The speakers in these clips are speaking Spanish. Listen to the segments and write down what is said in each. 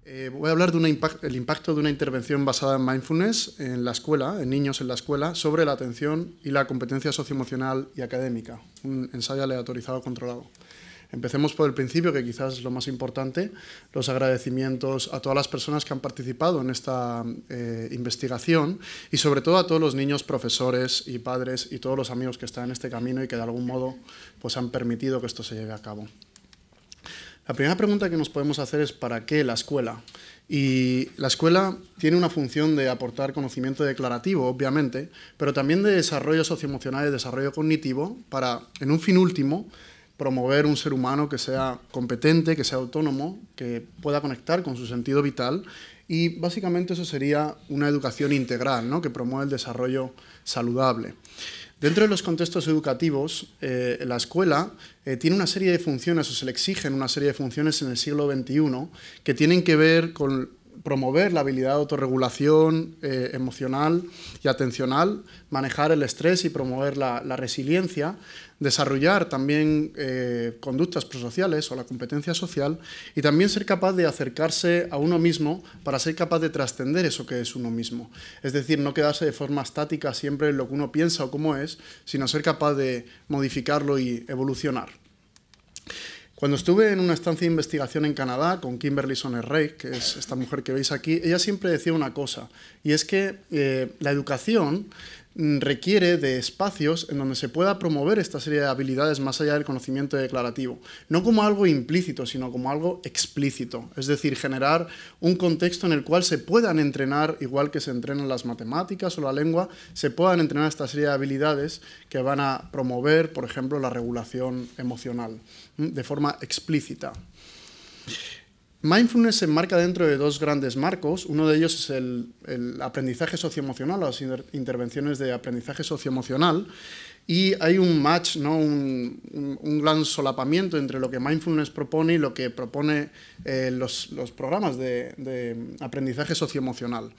Voy a hablar del impacto de una intervención basada en mindfulness en la escuela, en niños en la escuela, sobre la atención y la competencia socioemocional y académica, un ensayo aleatorizado controlado. Empecemos por el principio, que quizás es lo más importante, los agradecimientos a todas las personas que han participado en esta investigación y sobre todo a todos los niños, profesores y padres y todos los amigos que están en este camino y que de algún modo pues, han permitido que esto se lleve a cabo. La primera pregunta que nos podemos hacer es ¿para qué la escuela? Y la escuela tiene una función de aportar conocimiento declarativo, obviamente, pero también de desarrollo socioemocional y desarrollo cognitivo para, en un fin último, promover un ser humano que sea competente, que sea autónomo, que pueda conectar con su sentido vital y básicamente eso sería una educación integral, ¿no? Que promueve el desarrollo saludable. Dentro de los contextos educativos, la escuela tiene una serie de funciones, o se le exigen una serie de funciones en el siglo XXI que tienen que ver con promover la habilidad de autorregulación emocional y atencional, manejar el estrés y promover la resiliencia, desarrollar también conductas prosociales o la competencia social y también ser capaz de acercarse a uno mismo para ser capaz de trascender eso que es uno mismo. Es decir, no quedarse de forma estática siempre en lo que uno piensa o cómo es, sino ser capaz de modificarlo y evolucionar. Cuando estuve en una estancia de investigación en Canadá con Kimberly Sonner-Reich, que es esta mujer que veis aquí, ella siempre decía una cosa, y es que la educación requiere de espacios en donde se pueda promover esta serie de habilidades más allá del conocimiento declarativo, no como algo implícito, sino como algo explícito, es decir, generar un contexto en el cual se puedan entrenar, igual que se entrenan las matemáticas o la lengua, se puedan entrenar esta serie de habilidades que van a promover, por ejemplo, la regulación emocional, de forma explícita. Mindfulness se enmarca dentro de dos grandes marcos. Uno de ellos es el aprendizaje socioemocional, las intervenciones de aprendizaje socioemocional, y hay un match, ¿no? un gran solapamiento entre lo que Mindfulness propone y lo que propone los programas de aprendizaje socioemocional.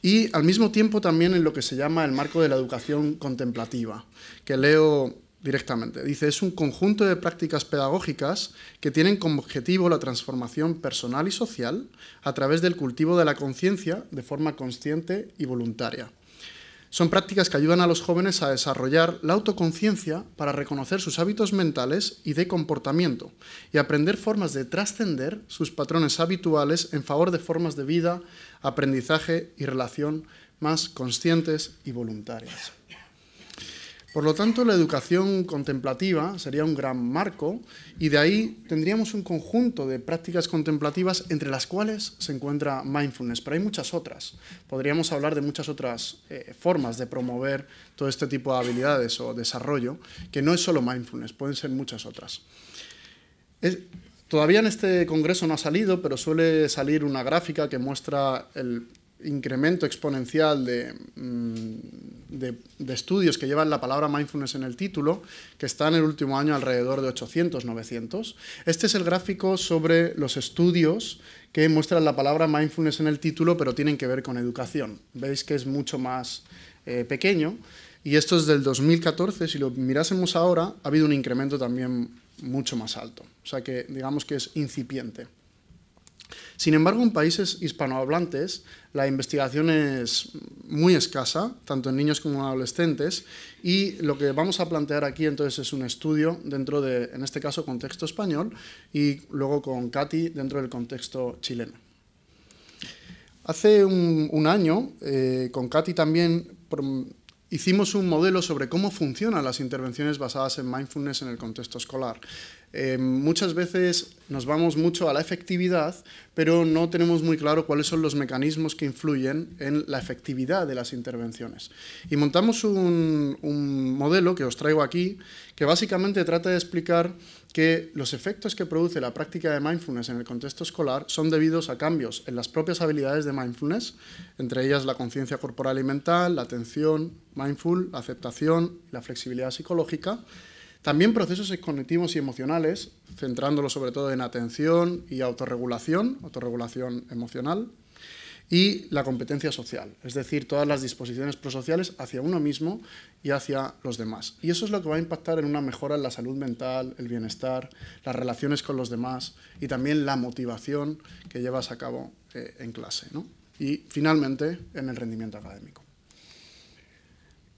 Y al mismo tiempo también en lo que se llama el marco de la educación contemplativa, que leo directamente. Dice, es un conjunto de prácticas pedagógicas que tienen como objetivo la transformación personal y social a través del cultivo de la conciencia de forma consciente y voluntaria. Son prácticas que ayudan a los jóvenes a desarrollar la autoconciencia para reconocer sus hábitos mentales y de comportamiento y aprender formas de trascender sus patrones habituales en favor de formas de vida, aprendizaje y relación más conscientes y voluntarias. Por lo tanto, la educación contemplativa sería un gran marco y de ahí tendríamos un conjunto de prácticas contemplativas entre las cuales se encuentra mindfulness, pero hay muchas otras. Podríamos hablar de muchas otras formas de promover todo este tipo de habilidades o desarrollo, que no es solo mindfulness, pueden ser muchas otras. Todavía en este congreso no ha salido, pero suele salir una gráfica que muestra el incremento exponencial de estudios que llevan la palabra mindfulness en el título, que está en el último año alrededor de 800, 900. Este es el gráfico sobre los estudios que muestran la palabra mindfulness en el título, pero tienen que ver con educación. Veis que es mucho más pequeño, y esto es del 2014. Si lo mirásemos ahora, ha habido un incremento también mucho más alto. O sea que digamos que es incipiente. Sin embargo, en países hispanohablantes la investigación es muy escasa, tanto en niños como en adolescentes, y lo que vamos a plantear aquí entonces es un estudio dentro de, en este caso, contexto español, y luego con Katy dentro del contexto chileno. Hace un año, con Katy también hicimos un modelo sobre cómo funcionan las intervenciones basadas en mindfulness en el contexto escolar. Muchas veces nos vamos mucho a la efectividad, pero no tenemos muy claro cuáles son los mecanismos que influyen en la efectividad de las intervenciones. Y montamos un modelo que os traigo aquí, que básicamente trata de explicar que los efectos que produce la práctica de mindfulness en el contexto escolar son debidos a cambios en las propias habilidades de mindfulness, entre ellas la conciencia corporal y mental, la atención mindful, la aceptación y la flexibilidad psicológica. También procesos cognitivos y emocionales, centrándolo sobre todo en atención y autorregulación emocional. y la competencia social, es decir, todas las disposiciones prosociales hacia uno mismo y hacia los demás. Y eso es lo que va a impactar en una mejora en la salud mental, el bienestar, las relaciones con los demás y también la motivación que llevas a cabo en clase, ¿no? Y finalmente en el rendimiento académico.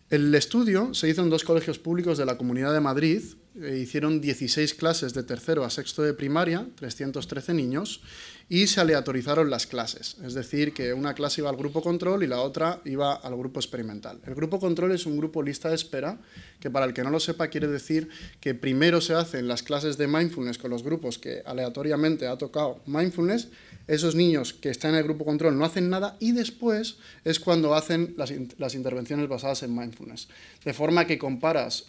El estudio se hizo en 2 colegios públicos de la Comunidad de Madrid. Hicieron 16 clases de tercero a sexto de primaria, 313 niños, y se aleatorizaron las clases. Es decir, que una clase iba al grupo control y la otra iba al grupo experimental. El grupo control es un grupo lista de espera, que para el que no lo sepa quiere decir que primero se hacen las clases de mindfulness con los grupos que aleatoriamente ha tocado mindfulness. Esos niños que están en el grupo control no hacen nada y después es cuando hacen las intervenciones basadas en mindfulness. De forma que comparas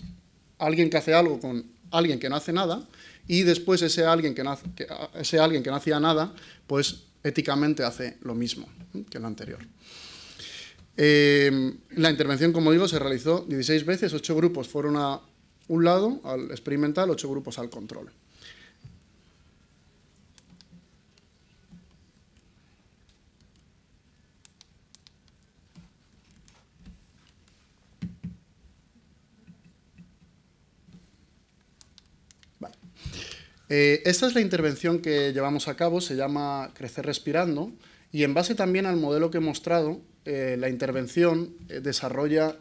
a alguien que hace algo con alguien que no hace nada y después ese alguien que no hacía nada, pues éticamente hace lo mismo que el anterior. La intervención, como digo, se realizó 16 veces, 8 grupos fueron a un lado, al experimental, 8 grupos al control. Esta es la intervención que llevamos a cabo, se llama Crecer Respirando, y en base también al modelo que he mostrado, la intervención desarrolla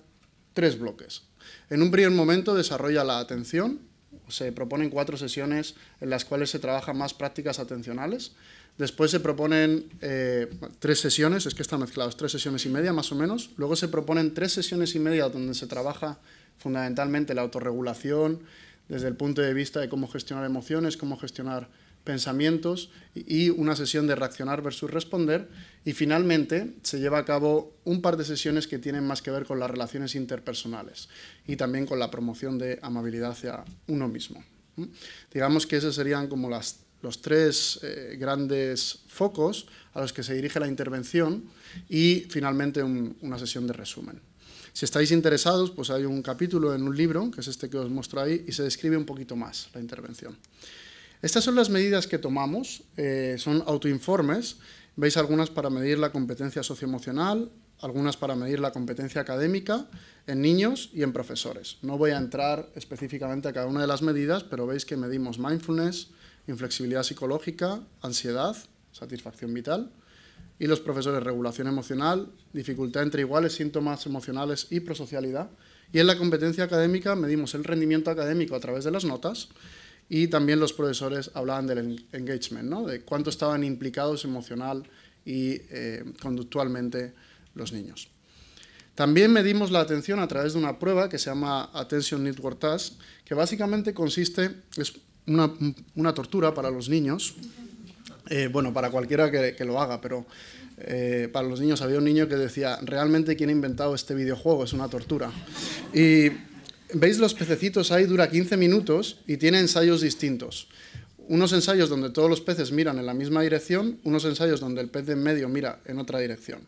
3 bloques. En un primer momento desarrolla la atención, se proponen 4 sesiones en las cuales se trabajan más prácticas atencionales. Después se proponen 3 sesiones, es que están mezclados, 3 sesiones y media más o menos. Luego se proponen 3 sesiones y media donde se trabaja fundamentalmente la autorregulación, desde el punto de vista de cómo gestionar emociones, cómo gestionar pensamientos y una sesión de reaccionar versus responder. Y finalmente se lleva a cabo un par de sesiones que tienen más que ver con las relaciones interpersonales y también con la promoción de amabilidad hacia uno mismo. Digamos que esos serían como los 3 grandes focos a los que se dirige la intervención y finalmente una sesión de resumen. Si estáis interesados, pues hay un capítulo en un libro, que es este que os muestro ahí, y se describe un poquito más la intervención. Estas son las medidas que tomamos, son autoinformes. Veis algunas para medir la competencia socioemocional, algunas para medir la competencia académica en niños y en profesores. No voy a entrar específicamente a cada una de las medidas, pero veis que medimos mindfulness, inflexibilidad psicológica, ansiedad, satisfacción vital, y los profesores regulación emocional, dificultad entre iguales, síntomas emocionales y prosocialidad. Y en la competencia académica medimos el rendimiento académico a través de las notas y también los profesores hablaban del engagement, ¿no? De cuánto estaban implicados emocional y conductualmente los niños. También medimos la atención a través de una prueba que se llama Attention Network Task, que básicamente es una tortura para los niños. Bueno, para cualquiera que lo haga, pero para los niños había un niño que decía, realmente ¿quién ha inventado este videojuego? Es una tortura. Y veis los pececitos ahí, dura 15 minutos y tiene ensayos distintos. Unos ensayos donde todos los peces miran en la misma dirección, unos ensayos donde el pez de en medio mira en otra dirección.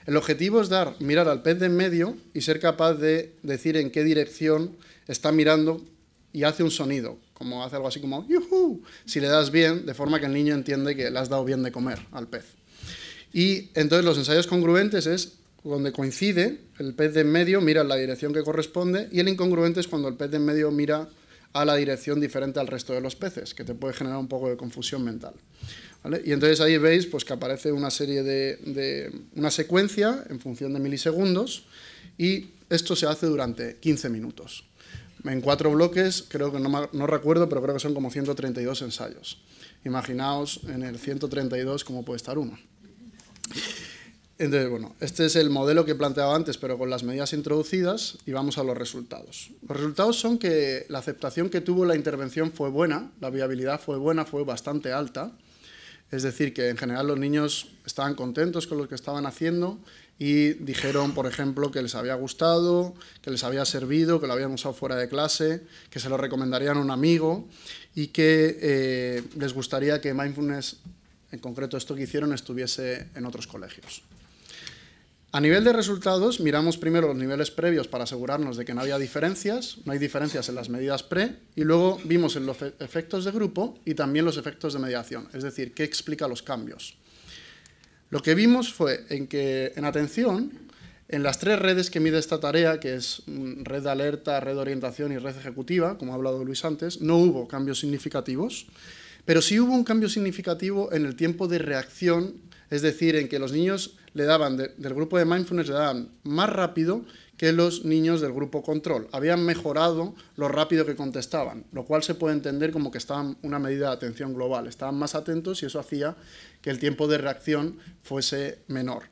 El objetivo es mirar al pez de en medio y ser capaz de decir en qué dirección está mirando y hace un sonido, como hace algo así como ¡yujú! Si le das bien, de forma que el niño entiende que le has dado bien de comer al pez. Y entonces los ensayos congruentes es donde coincide, el pez de en medio mira en la dirección que corresponde y el incongruente es cuando el pez de en medio mira a la dirección diferente al resto de los peces, que te puede generar un poco de confusión mental. ¿Vale? Y entonces ahí veis pues, que aparece una serie una secuencia en función de milisegundos y esto se hace durante 15 minutos. En 4 bloques, creo que no recuerdo, pero creo que son como 132 ensayos. Imaginaos en el 132 cómo puede estar uno. Entonces, bueno, este es el modelo que planteaba antes, pero con las medidas introducidas, y vamos a los resultados. Los resultados son que la aceptación que tuvo la intervención fue buena, la viabilidad fue buena, fue bastante alta. Es decir, que en general los niños estaban contentos con lo que estaban haciendo y dijeron, por ejemplo, que les había gustado, que les había servido, que lo habían usado fuera de clase, que se lo recomendarían a un amigo y que les gustaría que mindfulness, en concreto esto que hicieron, estuviese en otros colegios. A nivel de resultados, miramos primero los niveles previos para asegurarnos de que no había diferencias, no hay diferencias en las medidas pre, y luego vimos en los efectos de grupo y también los efectos de mediación, es decir, qué explica los cambios. Lo que vimos fue en que en atención, en las 3 redes que mide esta tarea, que es red de alerta, red de orientación y red ejecutiva, como ha hablado Luis antes, no hubo cambios significativos, pero sí hubo un cambio significativo en el tiempo de reacción, es decir, en que los niños le daban, del grupo de mindfulness, le daban más rápido que los niños del grupo control. Habían mejorado lo rápido que contestaban, lo cual se puede entender como que estaban una medida de atención global. Estaban más atentos y eso hacía que el tiempo de reacción fuese menor.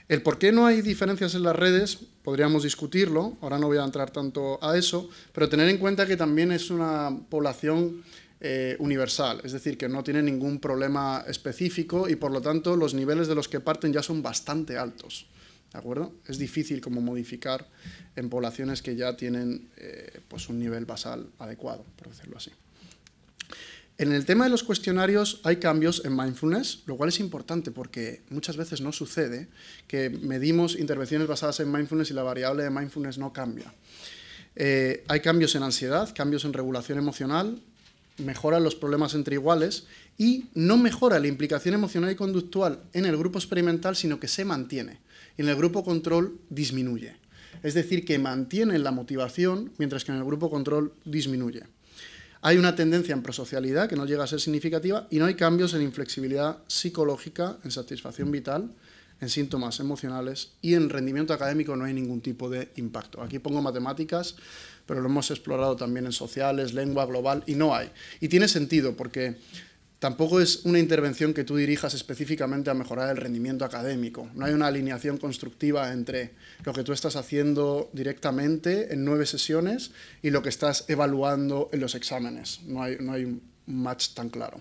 El por qué no hay diferencias en las redes, podríamos discutirlo, ahora no voy a entrar tanto a eso, pero tener en cuenta que también es una población universal, es decir, que no tiene ningún problema específico y por lo tanto los niveles de los que parten ya son bastante altos, ¿de acuerdo? Es difícil como modificar en poblaciones que ya tienen pues un nivel basal adecuado, por decirlo así. En el tema de los cuestionarios hay cambios en mindfulness, lo cual es importante porque muchas veces no sucede que medimos intervenciones basadas en mindfulness y la variable de mindfulness no cambia. Hay cambios en ansiedad, cambios en regulación emocional, mejoran los problemas entre iguales y no mejora la implicación emocional y conductual en el grupo experimental, sino que se mantiene. Y en el grupo control disminuye. Es decir, que mantienen la motivación, mientras que en el grupo control disminuye. Hay una tendencia en prosocialidad que no llega a ser significativa y no hay cambios en inflexibilidad psicológica, en satisfacción vital, en síntomas emocionales y en rendimiento académico no hay ningún tipo de impacto. Aquí pongo matemáticas, pero lo hemos explorado también en sociales, lengua global, y no hay. Y tiene sentido, porque tampoco es una intervención que tú dirijas específicamente a mejorar el rendimiento académico. No hay una alineación constructiva entre lo que tú estás haciendo directamente en 9 sesiones y lo que estás evaluando en los exámenes. No hay un match tan claro.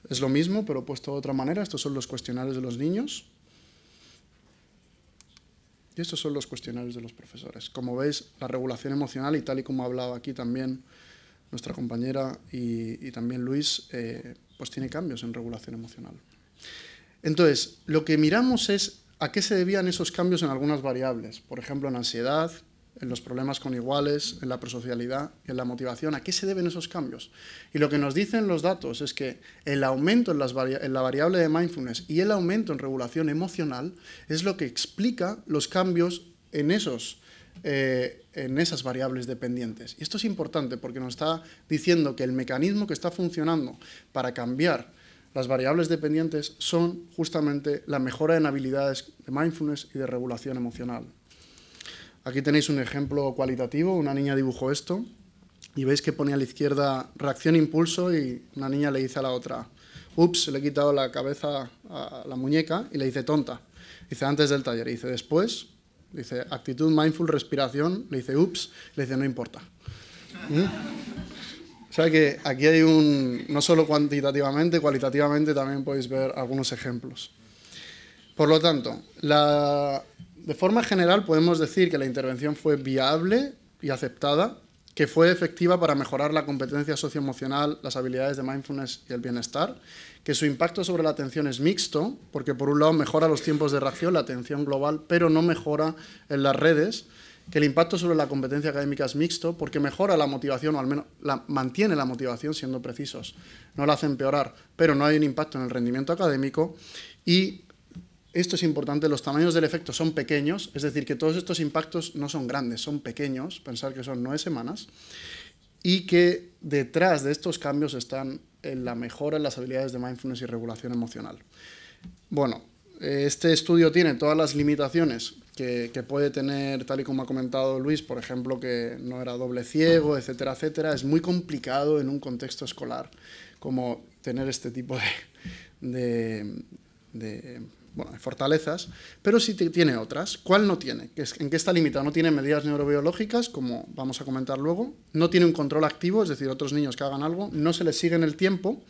Es lo mismo, pero puesto de otra manera. Estos son los cuestionarios de los niños. Y estos son los cuestionarios de los profesores. Como veis, la regulación emocional, y tal y como ha hablado aquí también nuestra compañera y también Luis, pues tiene cambios en regulación emocional. Entonces, lo que miramos es a qué se debían esos cambios en algunas variables. Por ejemplo, en ansiedad, en los problemas con iguales, en la prosocialidad, en la motivación. ¿A qué se deben esos cambios? Y lo que nos dicen los datos es que el aumento en la variable de mindfulness y el aumento en regulación emocional es lo que explica los cambios en esas variables dependientes. Y esto es importante porque nos está diciendo que el mecanismo que está funcionando para cambiar las variables dependientes son justamente la mejora en habilidades de mindfulness y de regulación emocional. Aquí tenéis un ejemplo cualitativo, una niña dibujó esto y veis que pone a la izquierda reacción-impulso y una niña le dice a la otra, ups, le he quitado la cabeza a la muñeca y le dice tonta. Dice antes del taller, y dice después, dice actitud mindful, respiración, le dice ups, le dice no importa. O sea que aquí hay no solo cuantitativamente, cualitativamente también podéis ver algunos ejemplos. Por lo tanto, de forma general podemos decir que la intervención fue viable y aceptada, que fue efectiva para mejorar la competencia socioemocional, las habilidades de mindfulness y el bienestar, que su impacto sobre la atención es mixto, porque por un lado mejora los tiempos de reacción, la atención global, pero no mejora en las redes, que el impacto sobre la competencia académica es mixto, porque mejora la motivación, o al menos mantiene la motivación, siendo precisos, no la hace empeorar, pero no hay un impacto en el rendimiento académico, y esto es importante, los tamaños del efecto son pequeños, es decir, que todos estos impactos no son grandes, son pequeños, pensar que son 9 semanas, y que detrás de estos cambios están en la mejora en las habilidades de mindfulness y regulación emocional. Bueno, este estudio tiene todas las limitaciones que puede tener, tal y como ha comentado Luis, por ejemplo, que no era doble ciego, etcétera, etcétera. Es muy complicado en un contexto escolar como tener este tipo de fortalezas, pero sí tiene otras. ¿Cuál no tiene? ¿En qué está limitado? No tiene medidas neurobiológicas, como vamos a comentar luego, no tiene un control activo, es decir, otros niños que hagan algo, no se les sigue en el tiempo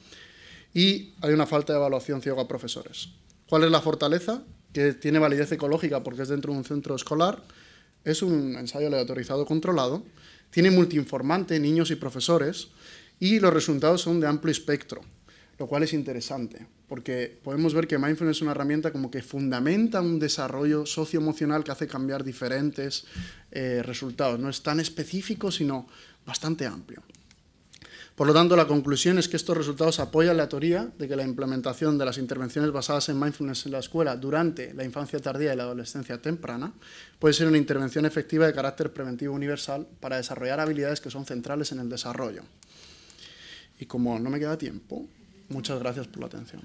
y hay una falta de evaluación ciega a profesores. ¿Cuál es la fortaleza? Que tiene validez ecológica porque es dentro de un centro escolar, es un ensayo aleatorizado controlado, tiene multiinformante, niños y profesores, y los resultados son de amplio espectro, lo cual es interesante, porque podemos ver que mindfulness es una herramienta como que fundamenta un desarrollo socioemocional que hace cambiar diferentes resultados. No es tan específico, sino bastante amplio. Por lo tanto, la conclusión es que estos resultados apoyan la teoría de que la implementación de las intervenciones basadas en mindfulness en la escuela durante la infancia tardía y la adolescencia temprana puede ser una intervención efectiva de carácter preventivo universal para desarrollar habilidades que son centrales en el desarrollo. Y como no me queda tiempo, muchas gracias por la atención.